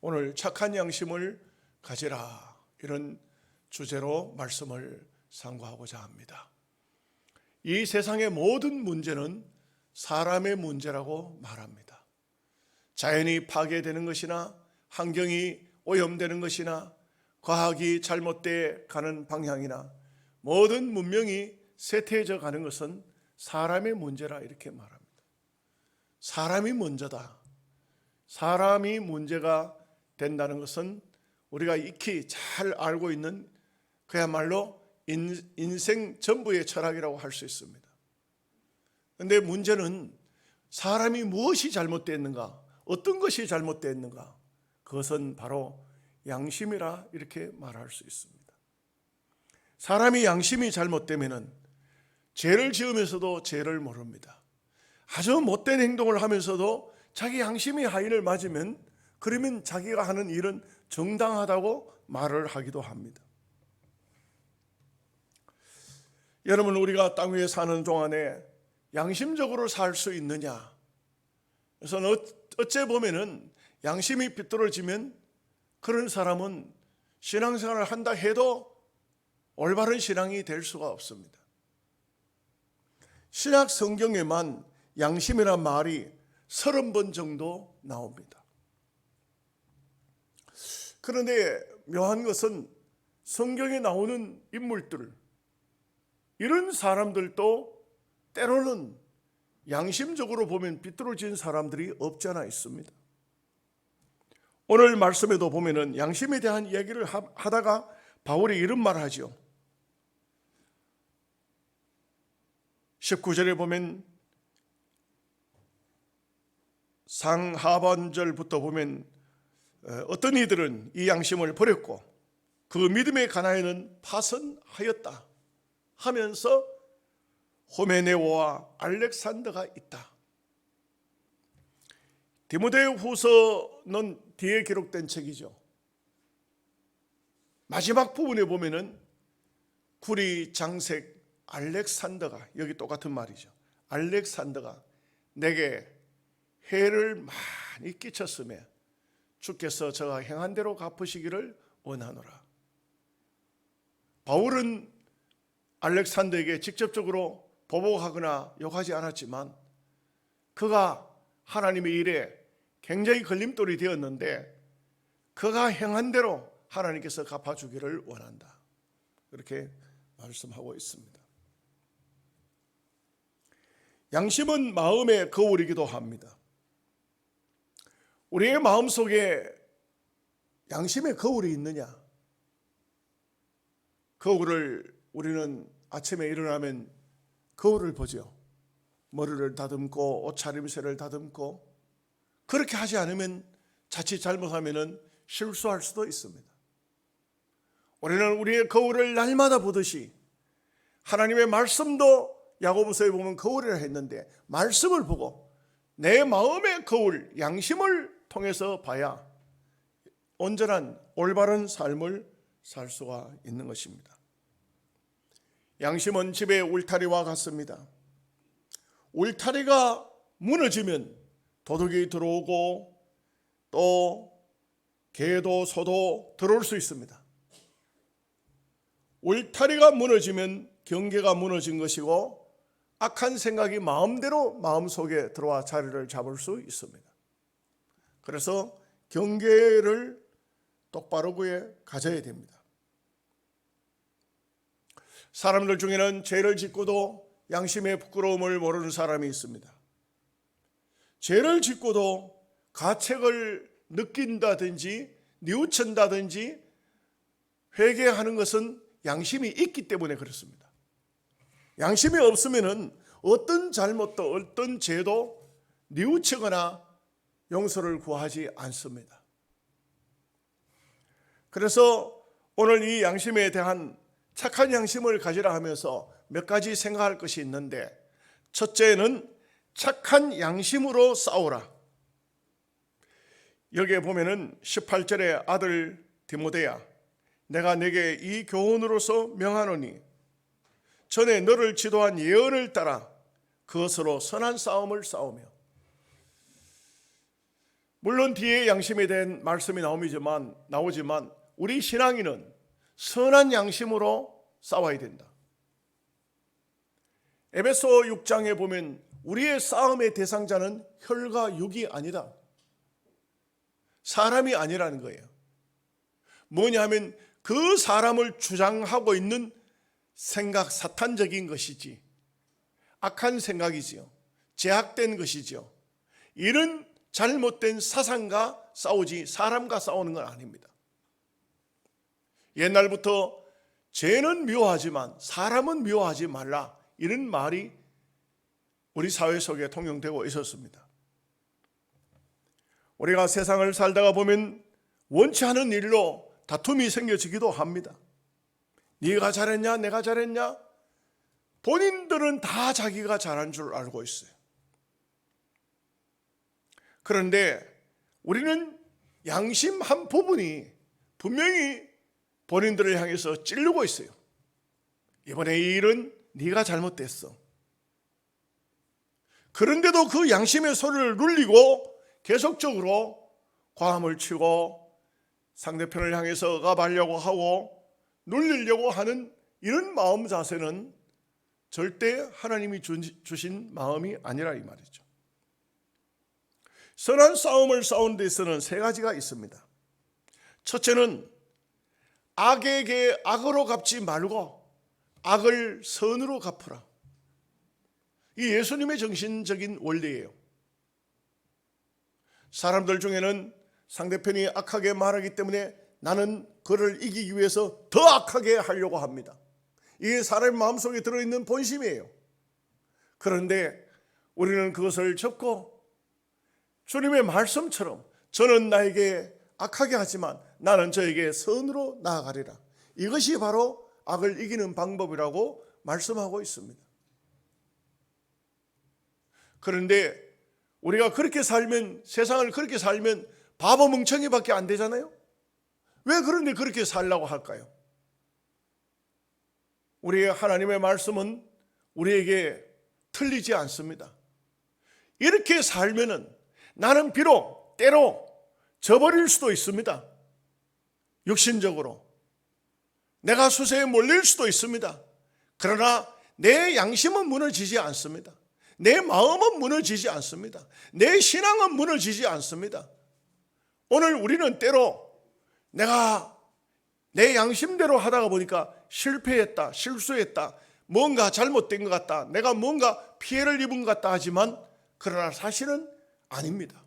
오늘 착한 양심을 가지라, 이런 주제로 말씀을 상고하고자 합니다. 이 세상의 모든 문제는 사람의 문제라고 말합니다. 자연이 파괴되는 것이나 환경이 오염되는 것이나 과학이 잘못되어 가는 방향이나 모든 문명이 쇠퇴해져 가는 것은 사람의 문제라, 이렇게 말합니다. 사람이 먼저다. 사람이 문제가 된다는 것은 우리가 익히 잘 알고 있는 그야말로 인생 전부의 철학이라고 할 수 있습니다. 그런데 문제는 사람이 무엇이 잘못되었는가, 어떤 것이 잘못되었는가, 그것은 바로 양심이라, 이렇게 말할 수 있습니다. 사람이 양심이 잘못되면 죄를 지으면서도 죄를 모릅니다. 아주 못된 행동을 하면서도 자기 양심이 하인을 맞으면 그러면 자기가 하는 일은 정당하다고 말을 하기도 합니다. 여러분, 우리가 땅 위에 사는 동안에 양심적으로 살 수 있느냐? 그래서 어째 보면은 양심이 비뚤어지면 그런 사람은 신앙생활을 한다 해도 올바른 신앙이 될 수가 없습니다. 신약 성경에만 양심이란 말이 30번 정도 나옵니다. 그런데 묘한 것은 성경에 나오는 인물들, 이런 사람들도 때로는 양심적으로 보면 비뚤어진 사람들이 없지 않아 있습니다. 오늘 말씀에도 보면은 양심에 대한 이야기를 하다가 바울이 이런 말을 하죠. 19절에 보면 상하반절부터 보면 어떤 이들은 이 양심을 버렸고 그 믿음의 가나에는 파선하였다 하면서 호메네오와 알렉산더가 있다. 디모데후서는 뒤에 기록된 책이죠. 마지막 부분에 보면은 구리 장색 알렉산더가, 여기 똑같은 말이죠. 알렉산더가 내게 해를 많이 끼쳤으며 주께서 저가 행한 대로 갚으시기를 원하노라. 바울은 알렉산더에게 직접적으로 보복하거나 욕하지 않았지만 그가 하나님의 일에 굉장히 걸림돌이 되었는데 그가 행한 대로 하나님께서 갚아주기를 원한다, 그렇게 말씀하고 있습니다. 양심은 마음의 거울이기도 합니다. 우리의 마음속에 양심의 거울이 있느냐? 거울을 우리는 아침에 일어나면 거울을 보죠. 머리를 다듬고 옷차림새를 다듬고, 그렇게 하지 않으면 자칫 잘못하면 실수할 수도 있습니다. 우리는 우리의 거울을 날마다 보듯이 하나님의 말씀도 야고보서에 보면 거울이라 했는데 말씀을 보고 내 마음의 거울, 양심을 통해서 봐야 온전한 올바른 삶을 살 수가 있는 것입니다. 양심은 집의 울타리와 같습니다. 울타리가 무너지면 도둑이 들어오고 또 개도 소도 들어올 수 있습니다. 울타리가 무너지면 경계가 무너진 것이고 악한 생각이 마음대로 마음속에 들어와 자리를 잡을 수 있습니다. 그래서 경계를 똑바로 가져야 됩니다. 사람들 중에는 죄를 짓고도 양심의 부끄러움을 모르는 사람이 있습니다. 죄를 짓고도 가책을 느낀다든지 뉘우친다든지 회개하는 것은 양심이 있기 때문에 그렇습니다. 양심이 없으면 어떤 잘못도 어떤 죄도 뉘우치거나 용서를 구하지 않습니다. 그래서 오늘 이 양심에 대한 착한 양심을 가지라 하면서 몇 가지 생각할 것이 있는데, 첫째는 착한 양심으로 싸우라. 여기에 보면은 18절에 아들 디모데야, 내가 내게 이 교훈으로서 명하노니 전에 너를 지도한 예언을 따라 그것으로 선한 싸움을 싸우며. 물론 뒤에 양심에 대한 말씀이 나오지만 우리 신앙인은 선한 양심으로 싸워야 된다. 에베소 6장에 보면 우리의 싸움의 대상자는 혈과 육이 아니다. 사람이 아니라는 거예요. 뭐냐 하면 그 사람을 주장하고 있는 생각, 사탄적인 것이지, 악한 생각이지요, 제약된 것이지요, 이런 잘못된 사상과 싸우지 사람과 싸우는 건 아닙니다. 옛날부터 죄는 미워하지만 사람은 미워하지 말라, 이런 말이 우리 사회 속에 통용되고 있었습니다. 우리가 세상을 살다가 보면 원치 않은 일로 다툼이 생겨지기도 합니다. 네가 잘했냐 내가 잘했냐, 본인들은 다 자기가 잘한 줄 알고 있어요. 그런데 우리는 양심 한 부분이 분명히 본인들을 향해서 찌르고 있어요. 이번에 이 일은 네가 잘못됐어. 그런데도 그 양심의 소리를 눌리고 계속적으로 과함을 치고 상대편을 향해서 억압하려고 하고 눌리려고 하는 이런 마음 자세는 절대 하나님이 주신 마음이 아니라 이 말이죠. 선한 싸움을 싸우는 데 있어서는 세 가지가 있습니다. 첫째는 악에게 악으로 갚지 말고 악을 선으로 갚으라. 이 예수님의 정신적인 원리예요. 사람들 중에는 상대편이 악하게 말하기 때문에 나는 그를 이기기 위해서 더 악하게 하려고 합니다. 이게 사람의 마음속에 들어있는 본심이에요. 그런데 우리는 그것을 접고 주님의 말씀처럼 저는 나에게 악하게 하지만 나는 저에게 선으로 나아가리라, 이것이 바로 악을 이기는 방법이라고 말씀하고 있습니다. 그런데 우리가 그렇게 살면, 세상을 그렇게 살면 바보 멍청이밖에 안 되잖아요. 왜 그런데 그렇게 살라고 할까요? 우리의 하나님의 말씀은 우리에게 틀리지 않습니다. 이렇게 살면은 나는 비록 때로 져버릴 수도 있습니다. 육신적으로 내가 수세에 몰릴 수도 있습니다. 그러나 내 양심은 무너지지 않습니다. 내 마음은 무너지지 않습니다. 내 신앙은 무너지지 않습니다. 오늘 우리는 때로 내가 내 양심대로 하다가 보니까 실패했다, 실수했다, 뭔가 잘못된 것 같다, 내가 뭔가 피해를 입은 것 같다 하지만 그러나 사실은 아닙니다.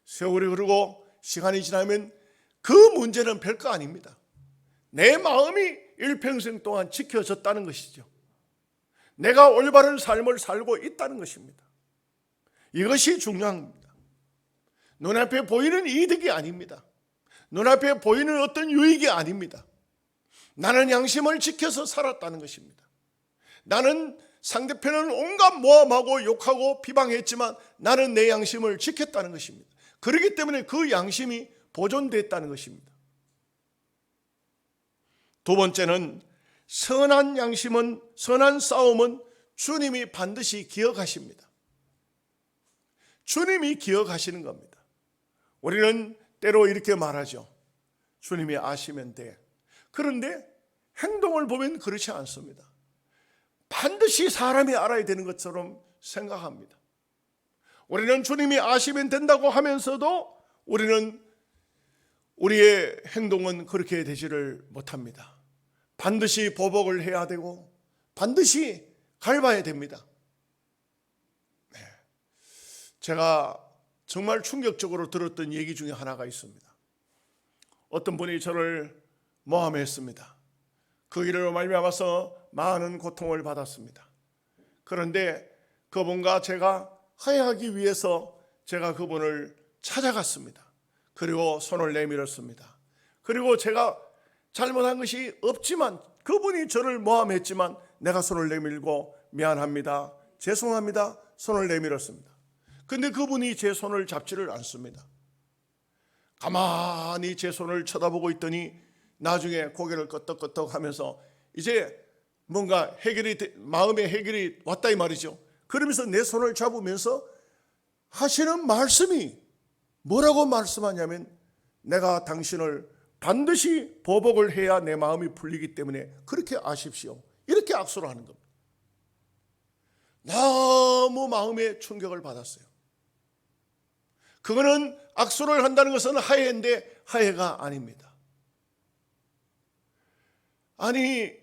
세월이 흐르고 시간이 지나면 그 문제는 별거 아닙니다. 내 마음이 일평생 동안 지켜졌다는 것이죠. 내가 올바른 삶을 살고 있다는 것입니다. 이것이 중요합니다. 눈앞에 보이는 이득이 아닙니다. 눈앞에 보이는 어떤 유익이 아닙니다. 나는 양심을 지켜서 살았다는 것입니다. 나는 상대편은 온갖 모함하고 욕하고 비방했지만 나는 내 양심을 지켰다는 것입니다. 그렇기 때문에 그 양심이 보존됐다는 것입니다. 두 번째는 선한 양심은, 선한 싸움은 주님이 반드시 기억하십니다. 주님이 기억하시는 겁니다. 우리는 때로 이렇게 말하죠. 주님이 아시면 돼. 그런데 행동을 보면 그렇지 않습니다. 반드시 사람이 알아야 되는 것처럼 생각합니다. 우리는 주님이 아시면 된다고 하면서도 우리는 우리의 행동은 그렇게 되지를 못합니다. 반드시 보복을 해야 되고 반드시 갚아야 됩니다. 네. 제가 정말 충격적으로 들었던 얘기 중에 하나가 있습니다. 어떤 분이 저를 모함했습니다. 그 일로 말미암아서 많은 고통을 받았습니다. 그런데 그분과 제가 화해하기 위해서 제가 그분을 찾아갔습니다. 그리고 손을 내밀었습니다. 그리고 제가 잘못한 것이 없지만 그분이 저를 모함했지만 내가 손을 내밀고 미안합니다, 죄송합니다, 손을 내밀었습니다. 근데 그분이 제 손을 잡지를 않습니다. 가만히 제 손을 쳐다보고 있더니 나중에 고개를 끄덕끄덕 하면서 이제 뭔가 마음의 해결이 왔다 이 말이죠. 그러면서 내 손을 잡으면서 하시는 말씀이 뭐라고 말씀하냐면 내가 당신을 반드시 보복을 해야 내 마음이 풀리기 때문에 그렇게 아십시오. 이렇게 악수를 하는 겁니다. 너무 마음에 충격을 받았어요. 그거는 악수를 한다는 것은 하해인데 하해가 아닙니다. 아니,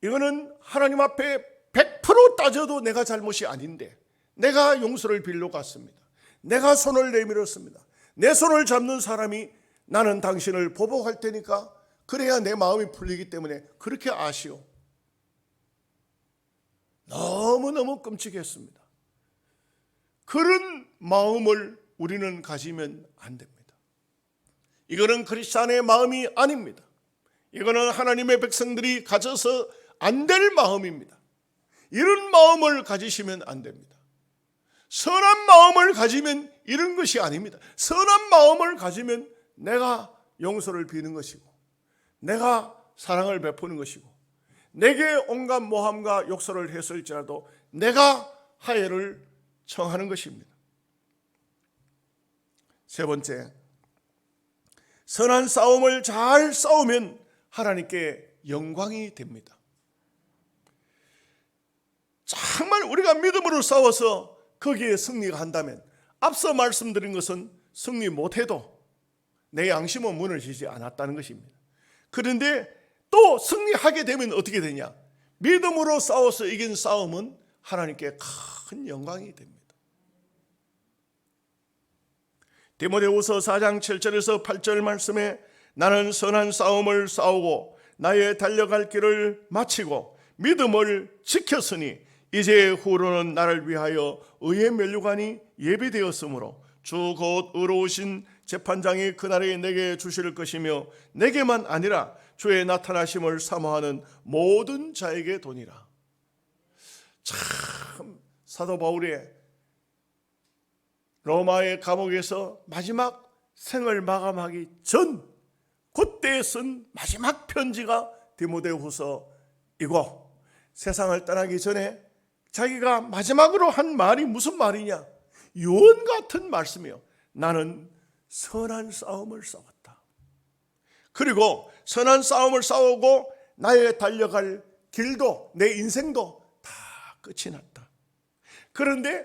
이거는 하나님 앞에 100% 따져도 내가 잘못이 아닌데 내가 용서를 빌려 갔습니다. 내가 손을 내밀었습니다. 내 손을 잡는 사람이 나는 당신을 보복할 테니까 그래야 내 마음이 풀리기 때문에 그렇게 아시오. 너무너무 끔찍했습니다. 그런 마음을 우리는 가지면 안 됩니다. 이거는 크리스찬의 마음이 아닙니다. 이거는 하나님의 백성들이 가져서 안 될 마음입니다. 이런 마음을 가지시면 안 됩니다. 선한 마음을 가지면 이런 것이 아닙니다. 선한 마음을 가지면 내가 용서를 비는 것이고 내가 사랑을 베푸는 것이고 내게 온갖 모함과 욕설을 했을지라도 내가 하해를 청하는 것입니다. 세 번째, 선한 싸움을 잘 싸우면 하나님께 영광이 됩니다. 정말 우리가 믿음으로 싸워서 거기에 승리가 한다면 앞서 말씀드린 것은 승리 못해도 내 양심은 무너지지 않았다는 것입니다. 그런데 또 승리하게 되면 어떻게 되냐? 믿음으로 싸워서 이긴 싸움은 하나님께 큰 영광이 됩니다. 디모데후서 4장 7절에서 8절 말씀에 나는 선한 싸움을 싸우고 나의 달려갈 길을 마치고 믿음을 지켰으니 이제 후로는 나를 위하여 의의 면류관이 예비되었으므로 주 곧 의로우신 재판장이 그날에 내게 주실 것이며 내게만 아니라 주의 나타나심을 사모하는 모든 자에게 도니라. 참 사도 바울의 로마의 감옥에서 마지막 생을 마감하기 전 그때 쓴 마지막 편지가 디모데후서이고 세상을 떠나기 전에 자기가 마지막으로 한 말이 무슨 말이냐? 유언 같은 말씀이요. 나는 선한 싸움을 싸웠다. 그리고 선한 싸움을 싸우고 나의 달려갈 길도 내 인생도 다 끝이 났다. 그런데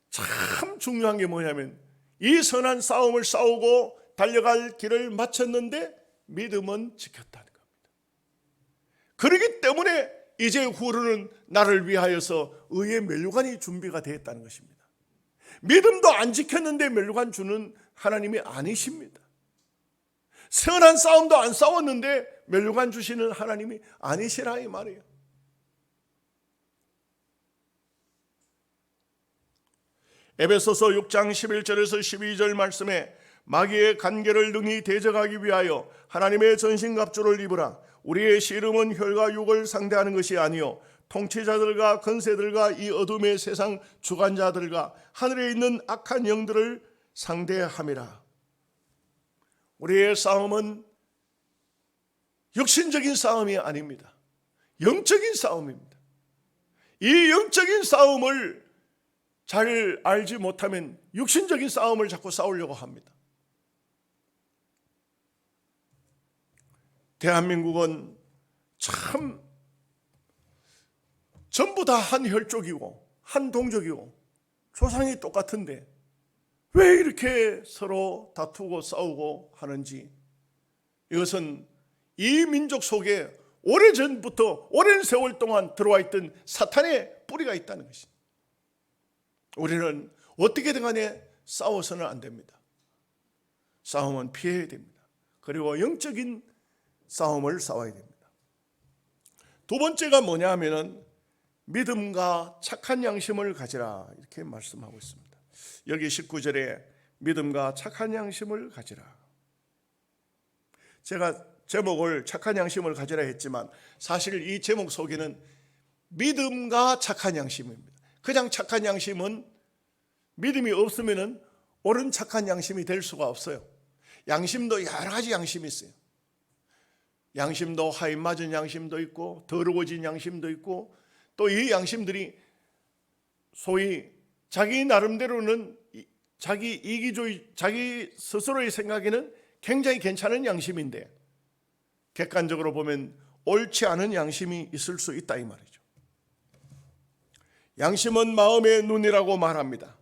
참 중요한 게 뭐냐면 이 선한 싸움을 싸우고 달려갈 길을 마쳤는데 믿음은 지켰다는 겁니다. 그렇기 때문에 이제 후로는 나를 위하여서 의의 면류관이 준비가 되었다는 것입니다. 믿음도 안 지켰는데 면류관 주는 하나님이 아니십니다. 선한 싸움도 안 싸웠는데 면류관 주시는 하나님이 아니시라 이 말이에요. 에베소서 6장 11절에서 12절 말씀에 마귀의 간계를 능히 대적하기 위하여 하나님의 전신갑주를 입으라. 우리의 씨름은 혈과 육을 상대하는 것이 아니요 통치자들과 권세들과 이 어둠의 세상 주관자들과 하늘에 있는 악한 영들을 상대함이라. 우리의 싸움은 육신적인 싸움이 아닙니다. 영적인 싸움입니다. 이 영적인 싸움을 잘 알지 못하면 육신적인 싸움을 자꾸 싸우려고 합니다. 대한민국은 참 전부 다 한 혈족이고 한 동족이고 조상이 똑같은데 왜 이렇게 서로 다투고 싸우고 하는지, 이것은 이 민족 속에 오래전부터 오랜 세월 동안 들어와 있던 사탄의 뿌리가 있다는 것입니다. 우리는 어떻게든 간에 싸워서는 안 됩니다. 싸움은 피해야 됩니다. 그리고 영적인 싸움을 싸워야 됩니다. 두 번째가 뭐냐 하면은 믿음과 착한 양심을 가지라 이렇게 말씀하고 있습니다. 여기 19절에 믿음과 착한 양심을 가지라. 제가 제목을 착한 양심을 가지라 했지만 사실 이 제목 속에는 믿음과 착한 양심입니다. 그냥 착한 양심은 믿음이 없으면 옳은 착한 양심이 될 수가 없어요. 양심도 여러 가지 양심이 있어요. 양심도 하인 맞은 양심도 있고 더러워진 양심도 있고 또 이 양심들이 소위 자기 나름대로는 자기 이기주의, 자기 스스로의 생각에는 굉장히 괜찮은 양심인데 객관적으로 보면 옳지 않은 양심이 있을 수 있다 이 말이죠. 양심은 마음의 눈이라고 말합니다.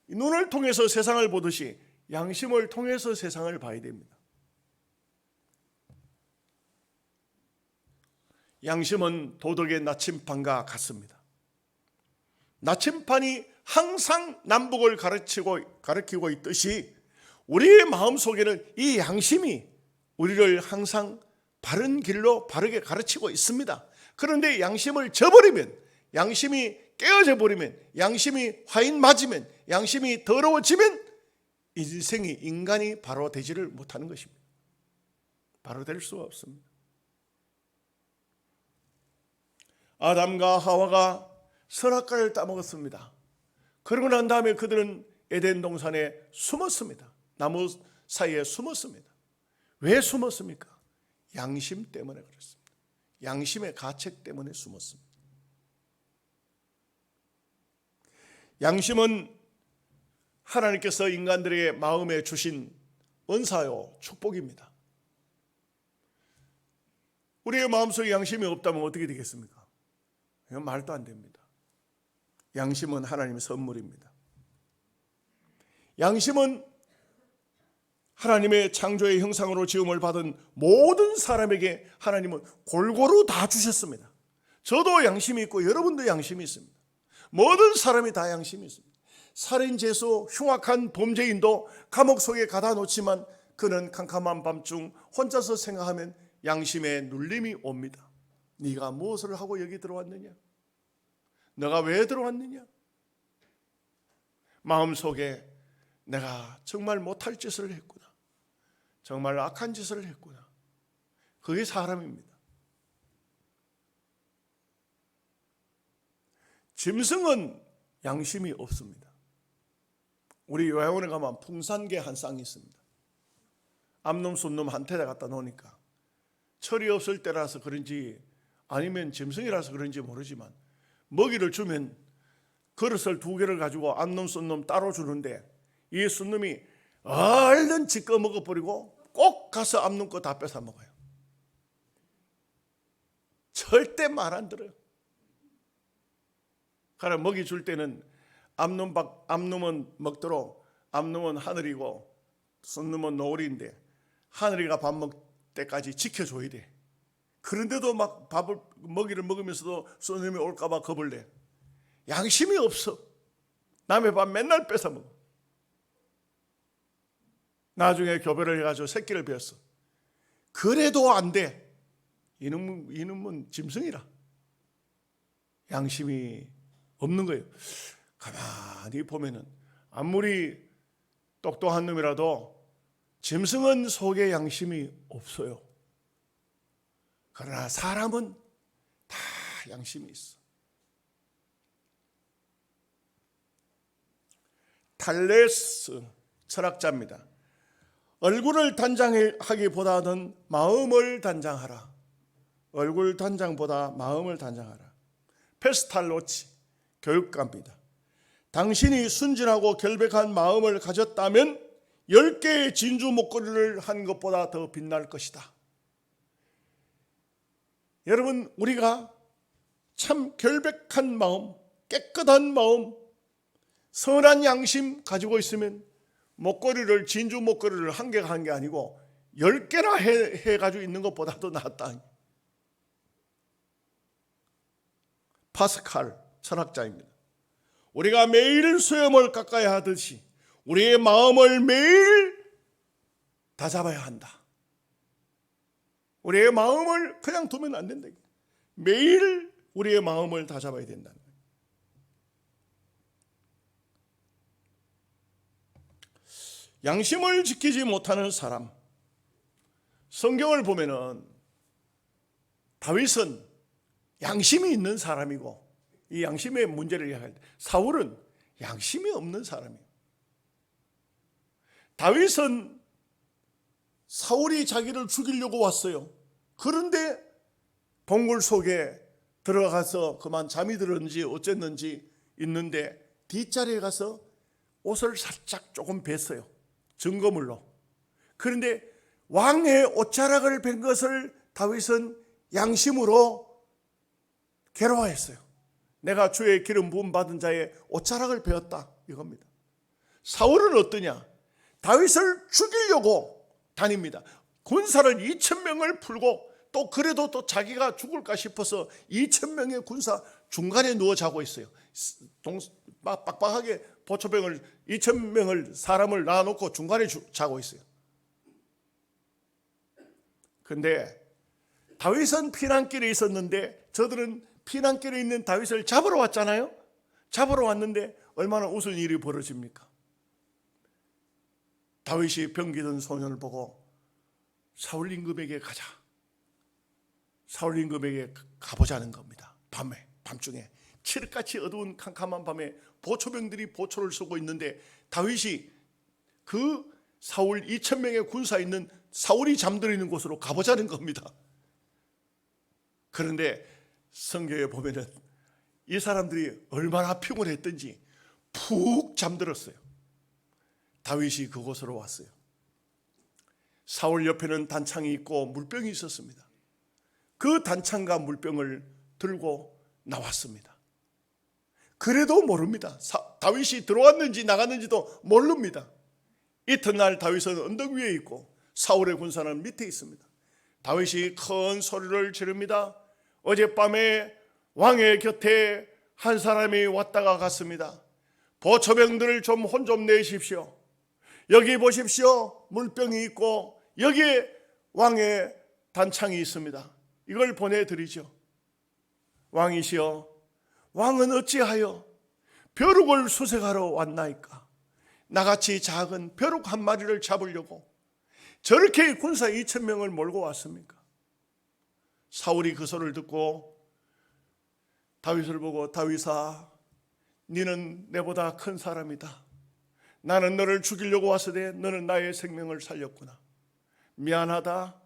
눈을 통해서 세상을 보듯이 양심을 통해서 세상을 봐야 됩니다. 양심은 도덕의 나침판과 같습니다. 나침판이 항상 남북을 가리키고 있듯이 우리의 마음속에는 이 양심이 우리를 항상 바른 길로 바르게 가르치고 있습니다. 그런데 양심을 저버리면, 양심이 깨어져 버리면, 양심이 화인 맞으면, 양심이 더러워지면 인생이 인간이 바로 되지를 못하는 것입니다. 바로 될 수가 없습니다. 아담과 하와가 선악과를 따먹었습니다. 그러고 난 다음에 그들은 에덴 동산에 숨었습니다. 나무 사이에 숨었습니다. 왜 숨었습니까? 양심 때문에 그렇습니다. 양심의 가책 때문에 숨었습니다. 양심은 하나님께서 인간들에게 마음에 주신 은사요 축복입니다. 우리의 마음속에 양심이 없다면 어떻게 되겠습니까? 이건 말도 안 됩니다. 양심은 하나님의 선물입니다. 양심은 하나님의 창조의 형상으로 지음을 받은 모든 사람에게 하나님은 골고루 다 주셨습니다. 저도 양심이 있고 여러분도 양심이 있습니다. 모든 사람이 다 양심이 있습니다. 살인, 죄수, 흉악한 범죄인도 감옥 속에 가다 놓지만 그는 캄캄한 밤중 혼자서 생각하면 양심에 눌림이 옵니다. 네가 무엇을 하고 여기 들어왔느냐? 너가 왜 들어왔느냐? 마음속에 내가 정말 못할 짓을 했구나. 정말 악한 짓을 했구나. 그게 사람입니다. 짐승은 양심이 없습니다. 우리 요양원에 가면 풍산개 한 쌍이 있습니다. 암놈 쏜놈 한 테다 갖다 놓으니까 철이 없을 때라서 그런지 아니면 짐승이라서 그런지 모르지만 먹이를 주면 그릇을 2개를 가지고 암놈 쏜놈 따로 주는데 이 쏜놈이 얼른 지꺼 먹어버리고 꼭 가서 암놈 거 다 뺏어 먹어요. 절대 말 안 들어요. 그래 먹이 줄 때는 암놈은 먹도록 암놈은 하늘이고 쏜놈은 노을인데 하늘이가 밥 먹을 때까지 지켜줘야 돼. 그런데도 막 먹이를 먹으면서도 쏜놈이 올까봐 겁을 내. 양심이 없어. 남의 밥 맨날 뺏어 먹어. 나중에 교배를 해가지고 새끼를 베었어. 그래도 안 돼. 이놈은 짐승이라. 양심이 없는 거예요. 가만히 보면은 아무리 똑똑한 놈이라도 짐승은 속에 양심이 없어요. 그러나 사람은 다 양심이 있어. 탈레스 철학자입니다. 얼굴을 단장하기보다는 마음을 단장하라. 얼굴 단장보다 마음을 단장하라. 페스탈로치 교육가입니다. 당신이 순진하고 결백한 마음을 가졌다면 10개의 진주 목걸이를 한 것보다 더 빛날 것이다. 여러분, 우리가 참 결백한 마음, 깨끗한 마음, 선한 양심 가지고 있으면 목걸이를, 진주 목걸이를 1개가 한 게 아니고 10개나 해가지고 있는 것보다도 낫다. 파스칼 철학자입니다. 우리가 매일 수염을 깎아야 하듯이 우리의 마음을 매일 다잡아야 한다. 우리의 마음을 그냥 두면 안 된다. 매일 우리의 마음을 다잡아야 된다는 거예요. 양심을 지키지 못하는 사람, 성경을 보면은 다윗은 양심이 있는 사람이고 이 양심의 문제를 이야기할 때 사울은 양심이 없는 사람이에요. 다윗은 사울이 자기를 죽이려고 왔어요. 그런데 동굴 속에 들어가서 그만 잠이 들었는지 어쨌는지 있는데 뒷자리에 가서 옷을 살짝 조금 뱄어요. 증거물로. 그런데 왕의 옷자락을 벤 것을 다윗은 양심으로 괴로워했어요. 내가 주의 기름 부음 받은 자의 옷자락을 베었다 이겁니다. 사울은 어떠냐? 다윗을 죽이려고 다닙니다. 군사를 2,000명을 풀고 또 그래도 또 자기가 죽을까 싶어서 2,000명의 군사 중간에 누워 자고 있어요. 빡빡하게 보초병을 2,000명을 사람을 놔놓고 중간에 자고 있어요. 근데 다윗은 피난길에 있었는데 저들은 피난길에 있는 다윗을 잡으러 왔잖아요. 잡으러 왔는데 얼마나 우스운 일이 벌어집니까? 다윗이 병기던 소년을 보고 사울 임금에게 가자. 사울 임금에게 가보자는 겁니다. 밤중에 칠흑같이 어두운 캄캄한 밤에 보초병들이 보초를 쏘고 있는데 다윗이 그 사울 2,000명의 군사 있는 사울이 잠들어 있는 곳으로 가보자는 겁니다. 그런데 성경에 보면은 이 사람들이 얼마나 피곤했던지 푹 잠들었어요. 다윗이 그곳으로 왔어요. 사울 옆에는 단창이 있고 물병이 있었습니다. 그 단창과 물병을 들고 나왔습니다. 그래도 모릅니다. 다윗이 들어왔는지 나갔는지도 모릅니다. 이튿날 다윗은 언덕 위에 있고 사울의 군사는 밑에 있습니다. 다윗이 큰 소리를 지릅니다. 어젯밤에 왕의 곁에 한 사람이 왔다가 갔습니다. 보초병들을 좀 혼 좀 내십시오. 여기 보십시오. 물병이 있고 여기에 왕의 단창이 있습니다. 이걸 보내드리죠. 왕이시여, 왕은 어찌하여 벼룩을 수색하러 왔나이까? 나같이 작은 벼룩 한 마리를 잡으려고 저렇게 군사 2,000명을 몰고 왔습니까? 사울이 그 소리를 듣고 다윗을 보고 다윗아, 너는 내보다 큰 사람이다. 나는 너를 죽이려고 왔으되 너는 나의 생명을 살렸구나. 미안하다.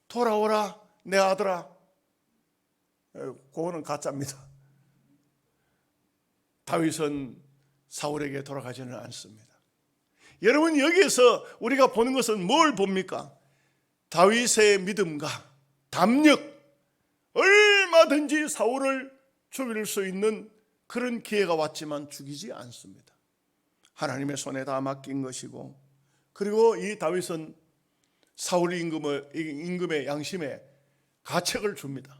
돌아오라 내 아들아. 그거는 가짜입니다. 다윗은 사울에게 돌아가지는 않습니다. 여러분, 여기에서 우리가 보는 것은 뭘 봅니까? 다윗의 믿음과 담력, 얼마든지 사울을 죽일 수 있는 그런 기회가 왔지만 죽이지 않습니다. 하나님의 손에 다 맡긴 것이고, 그리고 이 다윗은 사울 임금의 양심에 가책을 줍니다.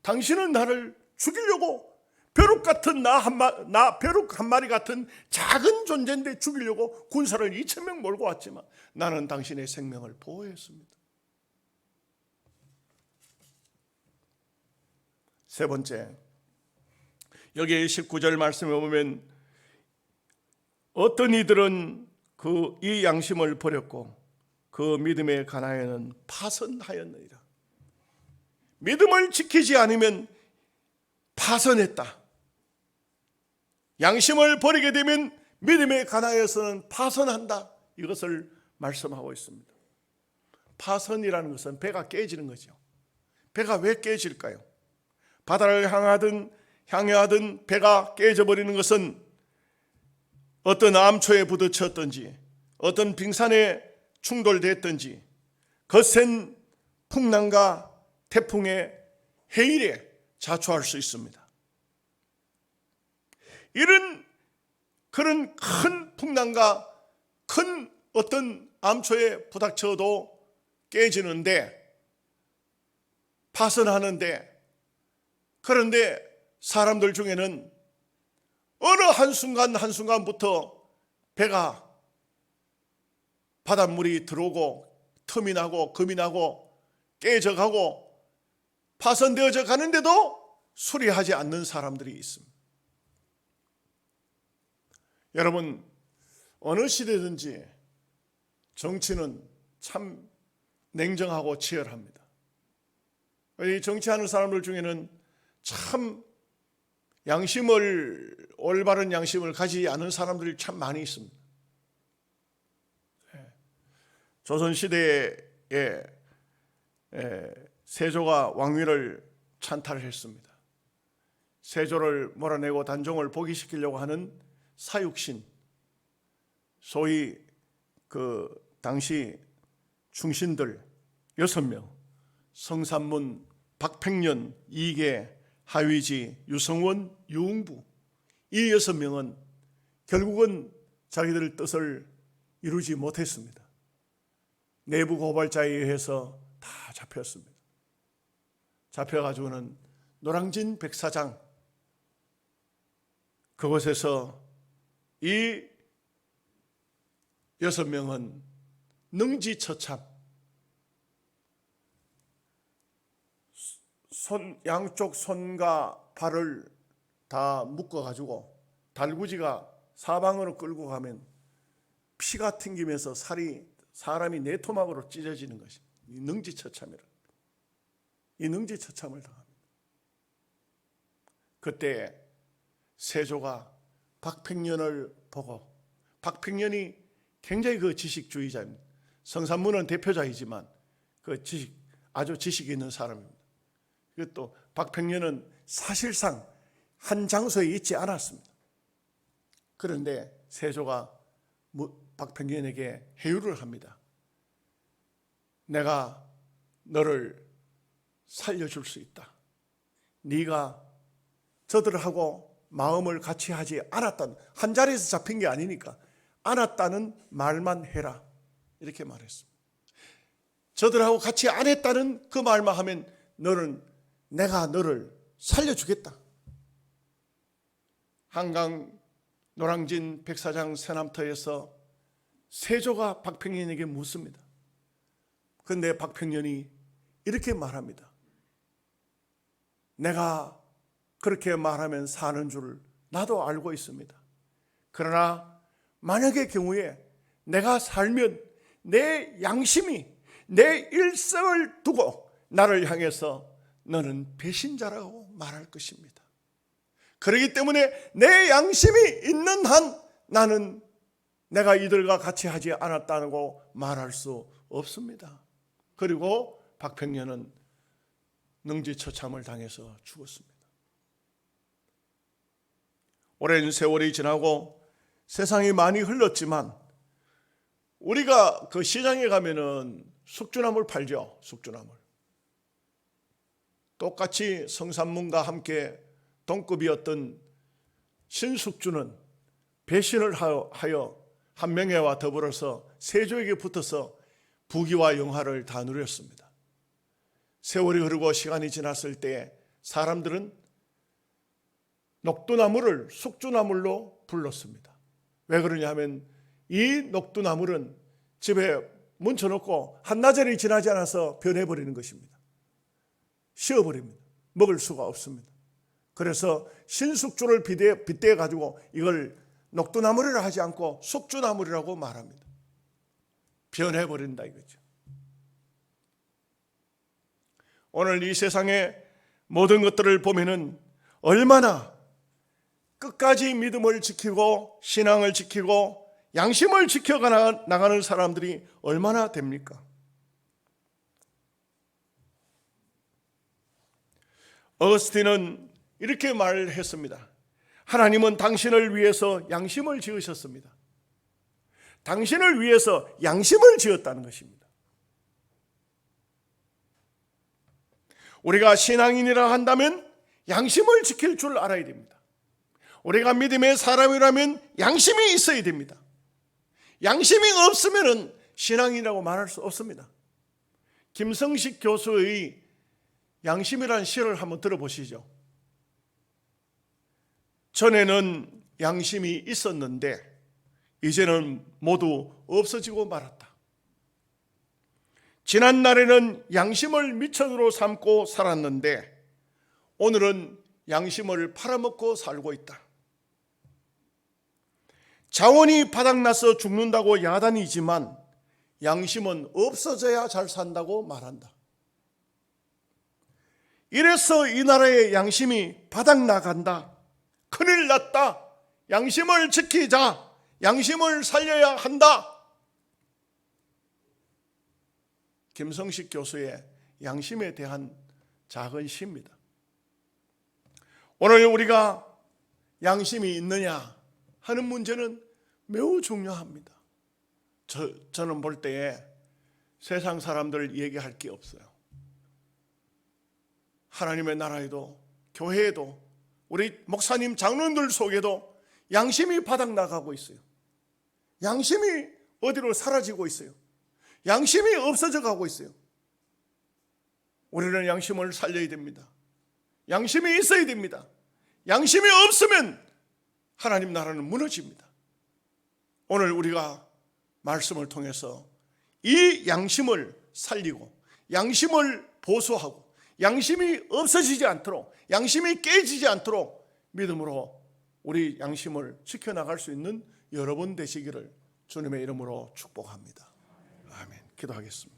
당신은 나를 죽이려고 벼룩 같은 벼룩 한 마리 같은 작은 존재인데 죽이려고 군사를 2,000명 몰고 왔지만 나는 당신의 생명을 보호했습니다. 세 번째, 여기 19절 말씀에 보면 어떤 이들은 이 양심을 버렸고 그 믿음의 가나에는 파선하였느니라. 믿음을 지키지 않으면 파선했다. 양심을 버리게 되면 믿음의 가나에서는 파선한다. 이것을 말씀하고 있습니다. 파선이라는 것은 배가 깨지는 거죠. 배가 왜 깨질까요? 바다를 향하든 배가 깨져버리는 것은 어떤 암초에 부딪혔든지 어떤 빙산에 충돌됐든지 거센 풍랑과 태풍의 해일에 자초할 수 있습니다. 그런 큰 풍랑과 큰 어떤 암초에 부닥쳐도 깨지는데, 파선하는데, 그런데 사람들 중에는 어느 한순간부터 배가 바닷물이 들어오고 틈이 나고 금이 나고 깨져가고 파선되어져 가는데도 수리하지 않는 사람들이 있습니다. 여러분, 어느 시대든지 정치는 참 냉정하고 치열합니다. 이 정치하는 사람들 중에는 참 올바른 양심을 가지지 않은 사람들이 참 많이 있습니다. 조선시대에 세조가 왕위를 찬탈했습니다. 세조를 몰아내고 단종을 복위시키려고 하는 사육신, 소위 그 당시 충신들 6명, 성산문, 박팽년, 이계, 하위지, 유성원, 유흥부, 이 6명은 결국은 자기들 뜻을 이루지 못했습니다. 내부 고발자에 의해서 다 잡혔습니다. 잡혀가지고는 노량진 백사장, 그곳에서 이 6명은 능지처참, 양쪽 손과 발을 다 묶어가지고 달구지가 사방으로 끌고 가면 피가 튕기면서 사람이 네 토막으로 찢어지는 것이 이 능지처참이라. 이 능지처참을 당합니다. 그때 세조가 박팽년을 보고, 박팽년이 굉장히 그 지식주의자입니다. 성산문은 대표자이지만 그 아주 지식이 있는 사람입니다. 또 박팽년은 사실상 한 장소에 있지 않았습니다. 그런데 세조가 박팽년에게 해유를 합니다. 내가 너를 살려줄 수 있다. 네가 저들하고 마음을 같이 하지 않았다는, 한 자리에서 잡힌 게 아니니까 않았다는 말만 해라, 이렇게 말했습니다. 저들하고 같이 안 했다는 그 말만 하면 내가 너를 살려주겠다. 한강 노량진 백사장 서남터에서 세조가 박팽년에게 묻습니다. 그런데 박팽년이 이렇게 말합니다. 내가 그렇게 말하면 사는 줄 나도 알고 있습니다. 그러나 만약의 경우에 내가 살면 내 양심이 내 일생을 두고 나를 향해서 너는 배신자라고 말할 것입니다. 그렇기 때문에 내 양심이 있는 한 나는 내가 이들과 같이 하지 않았다고 말할 수 없습니다. 그리고 박팽년은 능지처참을 당해서 죽었습니다. 오랜 세월이 지나고 세상이 많이 흘렀지만 우리가 그 시장에 가면은 숙주나물 팔죠. 숙주나물. 똑같이 성산문과 함께 동급이었던 신숙주는 배신을 하여 한명회와 더불어서 세조에게 붙어서 부귀와 영화를 다 누렸습니다. 세월이 흐르고 시간이 지났을 때 사람들은 녹두나물을 숙주나물로 불렀습니다. 왜 그러냐 하면 이 녹두나물은 집에 뭉쳐놓고 한나절이 지나지 않아서 변해버리는 것입니다. 쉬어버립니다. 먹을 수가 없습니다. 그래서 신숙주를 빗대어 가지고 이걸 녹두나물이라 하지 않고 숙주나물이라고 말합니다. 변해버린다 이거죠. 오늘 이 세상의 모든 것들을 보면은 얼마나 끝까지 믿음을 지키고 신앙을 지키고 양심을 지켜 나가는 사람들이 얼마나 됩니까? 어거스틴은 이렇게 말했습니다. 하나님은 당신을 위해서 양심을 지으셨습니다. 당신을 위해서 양심을 지었다는 것입니다. 우리가 신앙인이라 한다면 양심을 지킬 줄 알아야 됩니다. 우리가 믿음의 사람이라면 양심이 있어야 됩니다. 양심이 없으면 신앙이라고 말할 수 없습니다. 김성식 교수의 양심이라는 시를 한번 들어보시죠. 전에는 양심이 있었는데 이제는 모두 없어지고 말았다. 지난날에는 양심을 미천으로 삼고 살았는데 오늘은 양심을 팔아먹고 살고 있다. 자원이 바닥나서 죽는다고 야단이지만 양심은 없어져야 잘 산다고 말한다. 이래서 이 나라의 양심이 바닥나간다. 큰일 났다. 양심을 지키자. 양심을 살려야 한다. 김성식 교수의 양심에 대한 작은 시입니다. 오늘 우리가 양심이 있느냐 하는 문제는 매우 중요합니다. 저는 볼 때에 세상 사람들 얘기할 게 없어요. 하나님의 나라에도 교회에도 우리 목사님 장로님들 속에도 양심이 바닥나가고 있어요. 양심이 어디로 사라지고 있어요. 양심이 없어져 가고 있어요. 우리는 양심을 살려야 됩니다. 양심이 있어야 됩니다. 양심이 없으면 하나님 나라는 무너집니다. 오늘 우리가 말씀을 통해서 이 양심을 살리고 양심을 보수하고 양심이 없어지지 않도록, 양심이 깨지지 않도록 믿음으로 우리 양심을 지켜나갈 수 있는 여러분 되시기를 주님의 이름으로 축복합니다. 아멘. 기도하겠습니다.